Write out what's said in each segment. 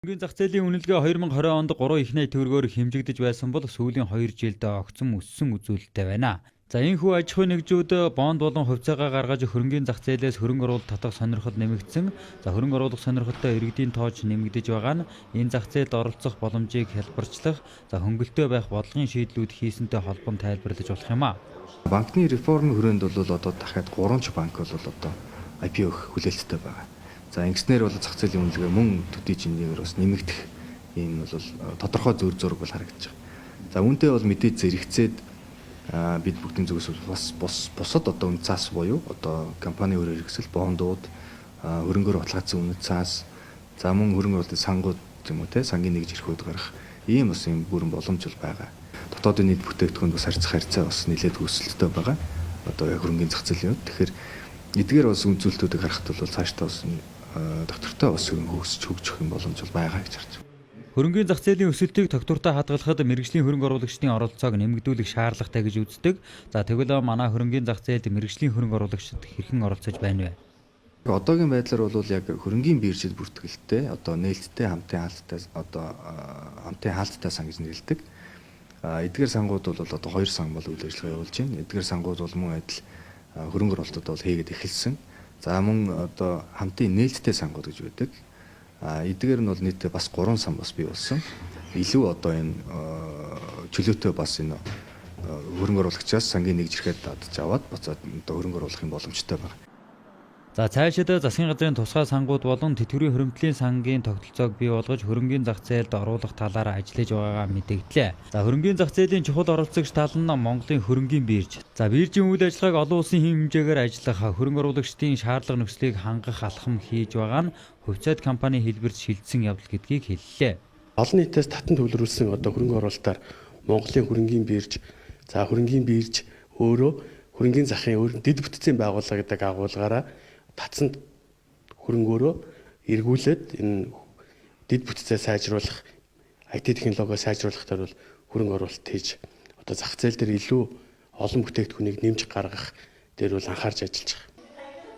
Хөрөнгөний зах зээлийн үнэлгээ 2020 онд 3 их найт төгрөгөөр хэмжигдэж байсан бол сүүлийн 2 жилд огцом өссөн үзүүлэлттэй байна. За энэхүү аж ахуйн нэгжүүд бонд болон хувьцаагаа гаргаж хөрөнгөний зах зээлээс хөрөнгө оруулалт татах сонирхол нэмэгдсэн. За хөрөнгө оруулах сонирхолтой иргэдийн тооч нэмэгдэж байгаа нь энэ зах зээлд оролцох боломжийг хялбарчлах, за хөнгөлөлтөө байх бодлогын шийдлүүд хийсэнтэй холбон тайлбарлаж болох юм а. Банкны реформын хүрээнд бол одоо дахиад 3 банк бол одоо IPO өгөх хүлээлттэй байгаа. За ингэснээр бол зах зээлийн үнэлгээ мөн төдий жинээр бас нэмэгдэх ийм бол тодорхой зөөр зураг бол харагдаж байгаа. За үүнтэй бол мэдээж зэрэгцээд бид бүгдийн зүгээс бас бусад одоо үн цаас буюу одоо компани өөрөөр хэрэгсэл бондууд хөрөнгөөр баталгаажсан үнэт цаас за мөн хөрөнгө оруулалтын сангууд юм уу те сангийн нэгж эрхүүд гарах ийм бас юм бүрэн боломж бол байгаа. Дотоодын нийт бүтээгдэхүүнд бас харьцах харьцаа бас нэлээд өсөлттэй байгаа. Одоо хөрөнгөний зах зээлийн үед тэгэхээр эдгээр бас үзүүлэлтүүдийг харахад бол цаашдаа бас доктортой бас хөгжих юм боломж бол байгаа гэж харж байна. Хөрөнгөний зах зээлийн өсөлтийг тогтвортой хадгалахад мэрэгжлийн хөрөнгө оруулагчдын оролцоог нэмэгдүүлэх шаардлагатай гэж үздэг. За тэгвэл манай хөрөнгөний зах зээлд мэрэгжлийн хөрөнгө оруулагчид хэрхэн оролцож байна вэ? Одоогийн байдлаар бол яг хөрөнгөний биржид бүртгэлтэй одоо нээлттэй хамтын хаалттай сан гэж нэрлэдэг. Эдгээр сангууд бол одоо 2 сан бол үйл ажиллагаа явуулж байна. Эдгээр сангууд бол мөн адил хөрөнгө оруулалтууд бол хийгээд эхэлсэн. За мөн одоо хамтын нээлттэй сангууд гэж байдаг. Эдгээр нь бол нийтдээ бас 3 сан бас бий болсон. Илүү одоо энэ чөлөөтэй бас энэ хөрөнгө оруулагчаас сангийн нэгж ирэхэд дадж аваад буцаад одоо хөрөнгө оруулах юм боломжтой байна. За цаашид засгийн газрын тусгай сангууд болон тэтгэврийн хөрөмтлийн сангийн тогтолцоог бий болгож хөрөнгөний зах зээлд оруулах талаар ажиллаж байгаагаа мэдэгдлээ. За хөрөнгөний зах зээлийн чухал оролцогч тал нь Монголын хөрөнгөний бирж. За биржийн үйл ажиллагааг олон улсын хэм хэмжээгээр ажиллах, хөрөнгө оруулагчдын шаардлага нөхцөлийг хангах алхам хийж байгаа нь хувьцаат компани хэлбэрт шилжсэн явдал гэдгийг хэллээ. Олон нийтээс татан төвлөрүүлсэн одоо хөрөнгө оруулалтаар Монголын хөрөнгөний бирж, за хөрөнгөний бирж өөрөө хөрөнгөний захын дэд бүтцийн байгууллага гэдэг агуулгаараа татсанд хөрөнгөөрөө эргүүлээд энэ дэд бүтцээ сайжруулах, IT технологио сайжруулахтаар бол хөрөнгө оруулалт хийж одоо зах зээл дээр илүү олон бүтээгдэхүүнийг нэмж гаргах дээр бол анхаарч ажиллаж байгаа.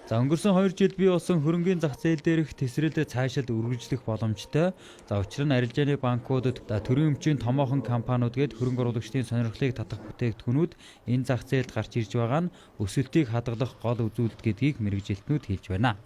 За өнгөрсөн 2 жилд бий болсон хөрөнгөний зах зээл дээрх тесрэлд цаашид үргэлжлэх боломжтой. За учир нь арилжааны банкудад төрийн өмчийн томоохон компаниуд гээд хөрөнгө оруулагчдын сонирхлыг татах бүтээгдэхүүнүүд энэ зах зээлд гарч ирж байгаа нь өсөлтийг хадгалах гол үзүүлэлт гэдгийг мэргэжилтнүүд хэлж байна.